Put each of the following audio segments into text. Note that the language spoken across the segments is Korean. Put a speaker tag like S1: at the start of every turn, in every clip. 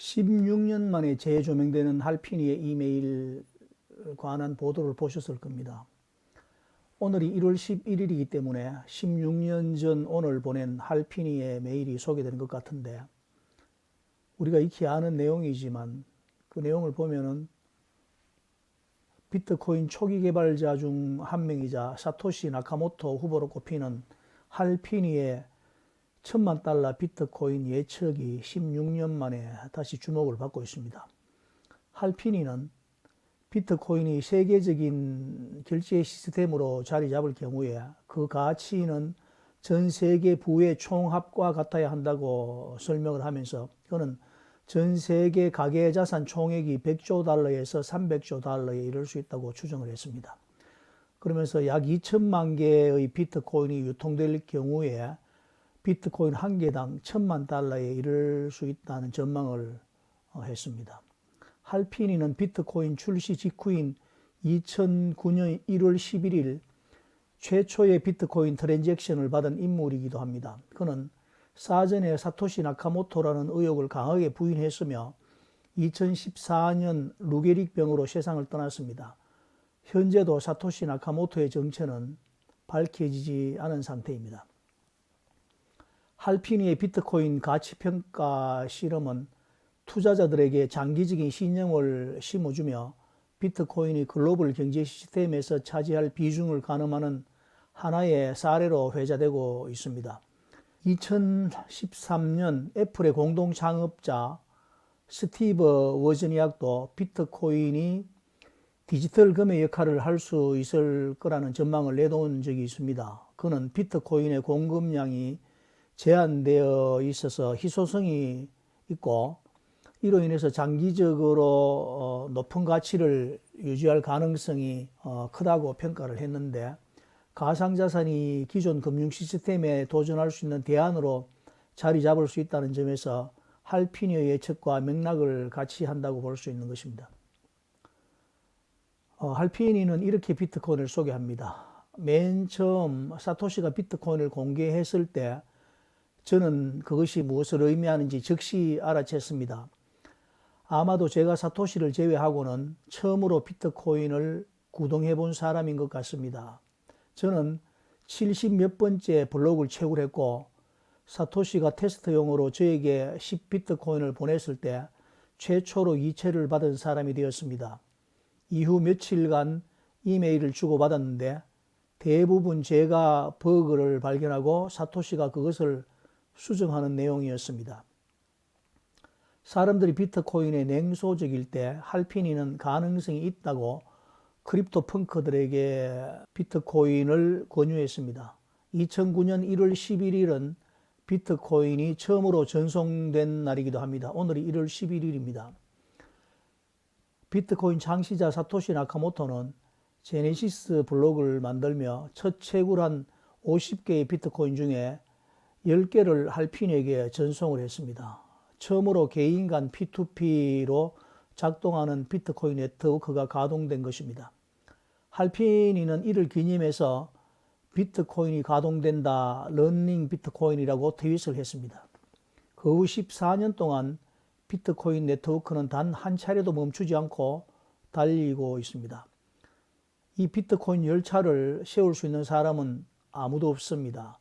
S1: 16년 만에 재조명되는 할피니의 이메일 관한 보도를 보셨을 겁니다. 오늘이 1월 11일이기 때문에 16년 전 오늘 보낸 할피니의 메일이 소개되는 것 같은데, 우리가 익히 아는 내용이지만 그 내용을 보면은 비트코인 초기 개발자 중 한 명이자 사토시 나카모토 후보로 꼽히는 할피니의 $10,000,000 비트코인 예측이 16년 만에 다시 주목을 받고 있습니다. 할피니는 비트코인이 세계적인 결제 시스템으로 자리 잡을 경우에 그 가치는 전 세계 부의 총합과 같아야 한다고 설명을 하면서, 그는 전 세계 가계자산 총액이 100조 달러에서 300조 달러에 이를 수 있다고 추정을 했습니다. 그러면서 약 2천만 개의 비트코인이 유통될 경우에 비트코인 한 개당 $10,000,000에 이를 수 있다는 전망을 했습니다. 할피니는 비트코인 출시 직후인 2009년 1월 11일 최초의 비트코인 트랜잭션을 받은 인물이기도 합니다. 그는 사전에 사토시 나카모토라는 의혹을 강하게 부인했으며 2014년 루게릭병으로 세상을 떠났습니다. 현재도 사토시 나카모토의 정체는 밝혀지지 않은 상태입니다. 할피니의 비트코인 가치평가 실험은 투자자들에게 장기적인 신념을 심어주며 비트코인이 글로벌 경제 시스템에서 차지할 비중을 가늠하는 하나의 사례로 회자되고 있습니다. 2013년 애플의 공동 창업자 스티브 워즈니악도 비트코인이 디지털 금의 역할을 할 수 있을 거라는 전망을 내놓은 적이 있습니다. 그는 비트코인의 공급량이 제한되어 있어서 희소성이 있고 이로 인해서 장기적으로 높은 가치를 유지할 가능성이 크다고 평가를 했는데, 가상자산이 기존 금융 시스템에 도전할 수 있는 대안으로 자리 잡을 수 있다는 점에서 할피니의 예측과 맥락을 같이 한다고 볼 수 있는 것입니다. 할피니는 이렇게 비트코인을 소개합니다. 맨 처음 사토시가 비트코인을 공개했을 때 저는 그것이 무엇을 의미하는지 즉시 알아챘습니다. 아마도 제가 사토시를 제외하고는 처음으로 비트코인을 구동해 본 사람인 것 같습니다. 저는 70몇 번째 블록을 채굴했고 사토시가 테스트용으로 저에게 10비트코인을 보냈을 때 최초로 이체를 받은 사람이 되었습니다. 이후 며칠간 이메일을 주고받았는데 대부분 제가 버그를 발견하고 사토시가 그것을 수정하는 내용이었습니다. 사람들이 비트코인에 냉소적일 때 할피니는 가능성이 있다고 크립토 펑크들에게 비트코인을 권유했습니다. 2009년 1월 11일은 비트코인이 처음으로 전송된 날이기도 합니다. 오늘이 1월 11일입니다. 비트코인 창시자 사토시 나카모토는 제네시스 블록을 만들며 첫 채굴한 50개의 비트코인 중에 10개를 할피니에게 전송을 했습니다. 처음으로 개인 간 P2P로 작동하는 비트코인 네트워크가 가동된 것입니다. 할피니는 이를 기념해서 비트코인이 가동된다, 러닝 비트코인이라고 트윗을 했습니다. 그 후 14년 동안 비트코인 네트워크는 단 한 차례도 멈추지 않고 달리고 있습니다. 이 비트코인 열차를 세울 수 있는 사람은 아무도 없습니다.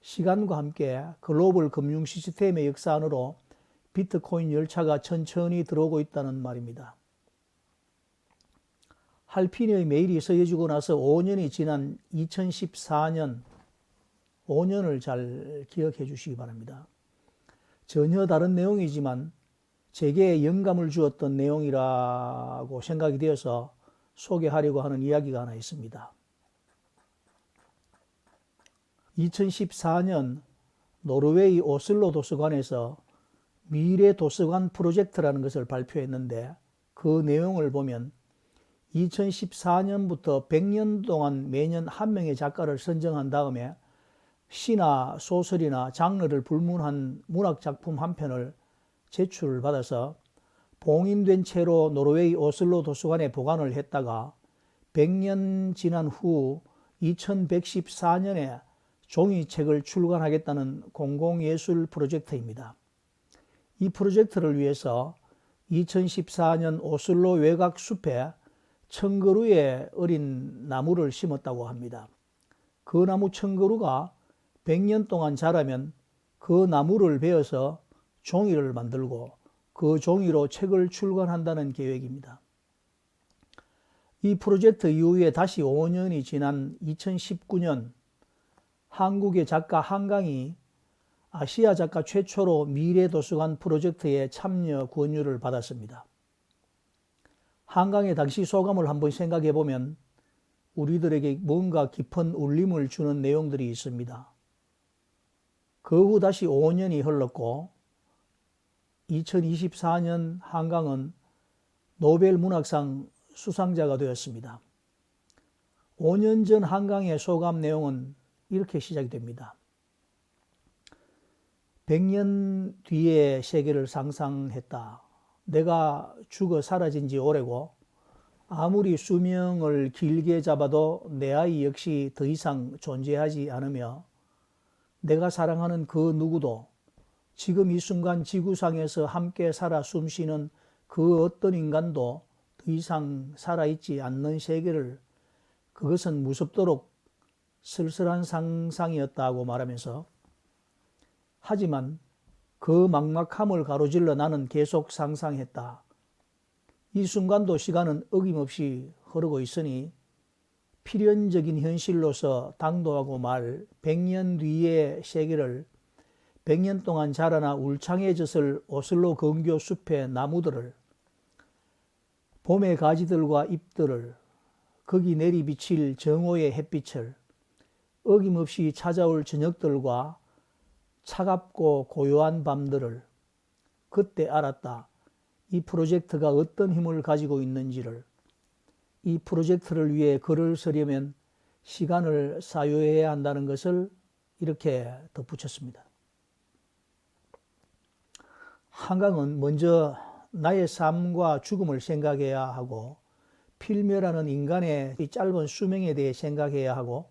S1: 시간과 함께 글로벌 금융 시스템의 역사 안으로 비트코인 열차가 천천히 들어오고 있다는 말입니다. 할피니의 메일이 써지고 나서 5년이 지난 2014년, 5년을 잘 기억해 주시기 바랍니다. 전혀 다른 내용이지만 제게 영감을 주었던 내용이라고 생각이 되어서 소개하려고 하는 이야기가 하나 있습니다. 2014년 노르웨이 오슬로 도서관에서 미래 도서관 프로젝트라는 것을 발표했는데, 그 내용을 보면 2014년부터 100년 동안 매년 한 명의 작가를 선정한 다음에 시나 소설이나 장르를 불문한 문학작품 한 편을 제출받아서 봉인된 채로 노르웨이 오슬로 도서관에 보관을 했다가 100년 지난 후 2114년에 종이책을 출간하겠다는 공공예술 프로젝트입니다. 이 프로젝트를 위해서 2014년 오슬로 외곽 숲에 1000그루의 어린 나무를 심었다고 합니다. 그 나무 1000그루가 100년 동안 자라면 그 나무를 베어서 종이를 만들고 그 종이로 책을 출간한다는 계획입니다. 이 프로젝트 이후에 다시 5년이 지난 2019년 한국의 작가 한강이 아시아 작가 최초로 미래도서관 프로젝트에 참여 권유를 받았습니다. 한강의 당시 소감을 한번 생각해 보면 우리들에게 뭔가 깊은 울림을 주는 내용들이 있습니다. 그 후 다시 5년이 흘렀고 2024년 한강은 노벨 문학상 수상자가 되었습니다. 5년 전 한강의 소감 내용은 이렇게 시작이 됩니다. 100년 뒤의 세계를 상상했다. 내가 죽어 사라진 지 오래고 아무리 수명을 길게 잡아도 내 아이 역시 더 이상 존재하지 않으며 내가 사랑하는 그 누구도 지금 이 순간 지구상에서 함께 살아 숨쉬는 그 어떤 인간도 더 이상 살아있지 않는 세계를 그것은 무섭도록 쓸쓸한 상상이었다고 말하면서 하지만 그 막막함을 가로질러 나는 계속 상상했다. 이 순간도 시간은 어김없이 흐르고 있으니 필연적인 현실로서 당도하고 말 100년 뒤의 세계를 100년 동안 자라나 울창해졌을 오슬로 근교 숲의 나무들을 봄의 가지들과 잎들을 거기 내리비칠 정오의 햇빛을 어김없이 찾아올 저녁들과 차갑고 고요한 밤들을 그때 알았다. 이 프로젝트가 어떤 힘을 가지고 있는지를. 이 프로젝트를 위해 글을 쓰려면 시간을 사유해야 한다는 것을 이렇게 덧붙였습니다. 한강은 먼저 나의 삶과 죽음을 생각해야 하고 필멸하는 인간의 짧은 수명에 대해 생각해야 하고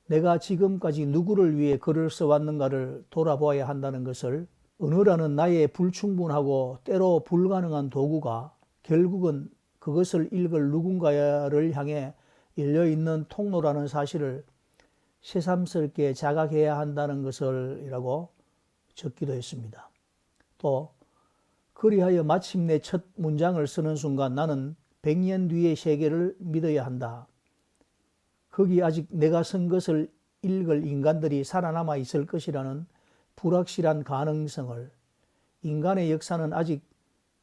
S1: 내가 지금까지 누구를 위해 글을 써왔는가를 돌아보아야 한다는 것을 언어라는 나의 불충분하고 때로 불가능한 도구가 결국은 그것을 읽을 누군가를 향해 열려있는 통로라는 사실을 새삼스럽게 자각해야 한다는 것을 이라고 적기도 했습니다. 또 그리하여 마침내 첫 문장을 쓰는 순간 나는 100년 뒤의 세계를 믿어야 한다. 거기 아직 내가 쓴 것을 읽을 인간들이 살아남아 있을 것이라는 불확실한 가능성을 인간의 역사는 아직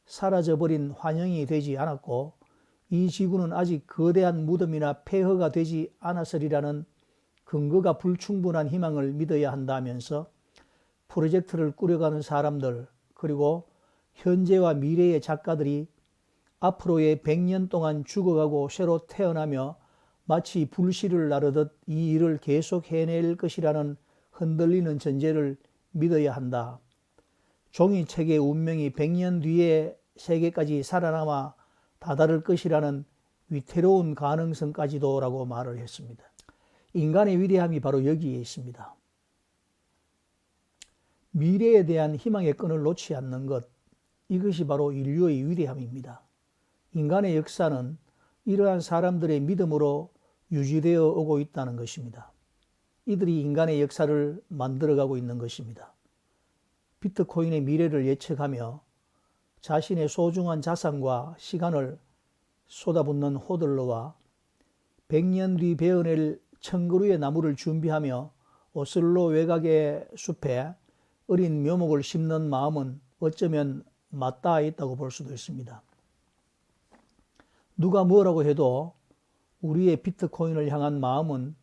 S1: 사라져버린 환영이 되지 않았고 이 지구는 아직 거대한 무덤이나 폐허가 되지 않았으리라는 근거가 불충분한 희망을 믿어야 한다면서 프로젝트를 꾸려가는 사람들 그리고 현재와 미래의 작가들이 앞으로의 100년 동안 죽어가고 새로 태어나며 마치 불씨를 나르듯 이 일을 계속 해낼 것이라는 흔들리는 전제를 믿어야 한다. 종이책의 운명이 100년 뒤에 세계까지 살아남아 다다를 것이라는 위태로운 가능성까지도 라고 말을 했습니다. 인간의 위대함이 바로 여기에 있습니다. 미래에 대한 희망의 끈을 놓지 않는 것, 이것이 바로 인류의 위대함입니다. 인간의 역사는 이러한 사람들의 믿음으로 유지되어 오고 있다는 것입니다. 이들이 인간의 역사를 만들어가고 있는 것입니다. 비트코인의 미래를 예측하며 자신의 소중한 자산과 시간을 쏟아붓는 호들러와 100년 뒤 베어낼 1000그루의 나무를 준비하며 오슬로 외곽의 숲에 어린 묘목을 심는 마음은 어쩌면 맞닿아 있다고 볼 수도 있습니다. 누가 뭐라고 해도 우리의 비트코인을 향한 마음은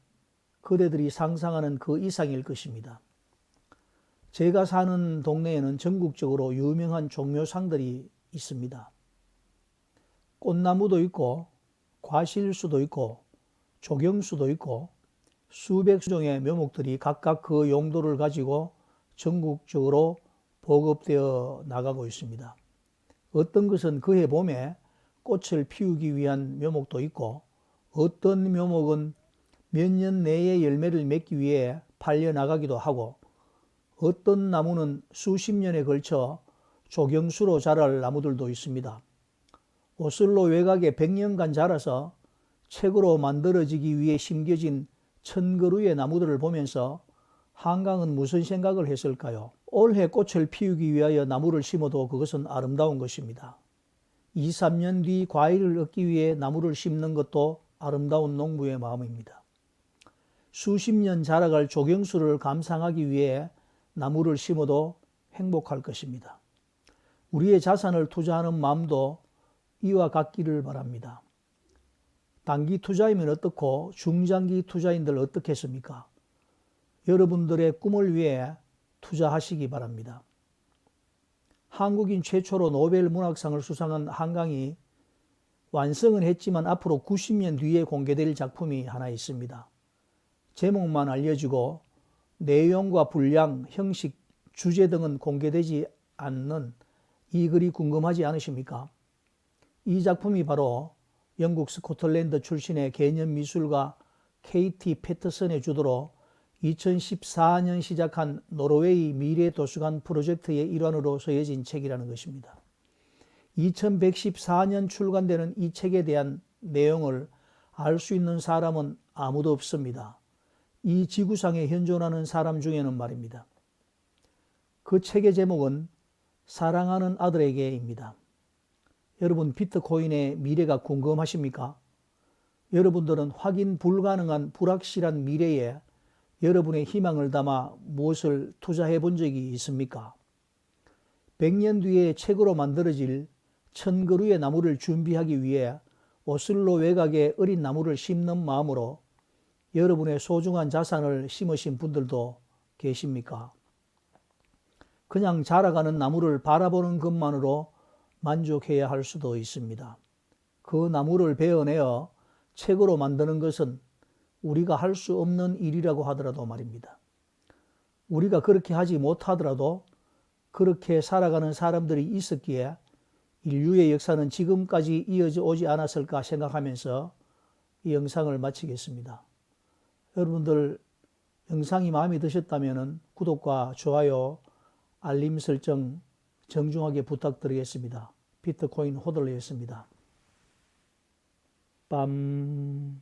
S1: 그대들이 상상하는 그 이상일 것입니다. 제가 사는 동네에는 전국적으로 유명한 종묘상들이 있습니다. 꽃나무도 있고 과실수도 있고 조경수도 있고 수백 종의 묘목들이 각각 그 용도를 가지고 전국적으로 보급되어 나가고 있습니다. 어떤 것은 그해 봄에 꽃을 피우기 위한 묘목도 있고 어떤 묘목은 몇 년 내에 열매를 맺기 위해 팔려나가기도 하고 어떤 나무는 수십 년에 걸쳐 조경수로 자랄 나무들도 있습니다. 오슬로 외곽에 100년간 자라서 책으로 만들어지기 위해 심겨진 1000그루의 나무들을 보면서 한강은 무슨 생각을 했을까요? 올해 꽃을 피우기 위하여 나무를 심어도 그것은 아름다운 것입니다. 2, 3년 뒤 과일을 얻기 위해 나무를 심는 것도 아름다운 농부의 마음입니다. 수십 년 자라갈 조경수를 감상하기 위해 나무를 심어도 행복할 것입니다. 우리의 자산을 투자하는 마음도 이와 같기를 바랍니다. 단기 투자이면 어떻고 중장기 투자인들 어떻겠습니까? 여러분들의 꿈을 위해 투자하시기 바랍니다. 한국인 최초로 노벨 문학상을 수상한 한강이 완성은 했지만 앞으로 90년 뒤에 공개될 작품이 하나 있습니다. 제목만 알려지고 내용과 분량, 형식, 주제 등은 공개되지 않는 이 글이 궁금하지 않으십니까? 이 작품이 바로 영국 스코틀랜드 출신의 개념미술가 KT 패터슨의 주도로 2014년 시작한 노르웨이 미래도서관 프로젝트의 일환으로 쓰여진 책이라는 것입니다. 2114년 출간되는 이 책에 대한 내용을 알 수 있는 사람은 아무도 없습니다. 이 지구상에 현존하는 사람 중에는 말입니다. 그 책의 제목은 사랑하는 아들에게입니다. 여러분, 비트코인의 미래가 궁금하십니까? 여러분들은 확인 불가능한 불확실한 미래에 여러분의 희망을 담아 무엇을 투자해 본 적이 있습니까? 100년 뒤에 책으로 만들어질 1000그루의 나무를 준비하기 위해 오슬로 외곽에 어린 나무를 심는 마음으로 여러분의 소중한 자산을 심으신 분들도 계십니까? 그냥 자라가는 나무를 바라보는 것만으로 만족해야 할 수도 있습니다. 그 나무를 베어내어 책으로 만드는 것은 우리가 할 수 없는 일이라고 하더라도 말입니다. 우리가 그렇게 하지 못하더라도 그렇게 살아가는 사람들이 있었기에 인류의 역사는 지금까지 이어져 오지 않았을까 생각하면서 이 영상을 마치겠습니다. 여러분들 영상이 마음에 드셨다면 구독과 좋아요, 알림 설정 정중하게 부탁드리겠습니다. 비트코인 호들레였습니다. 빰.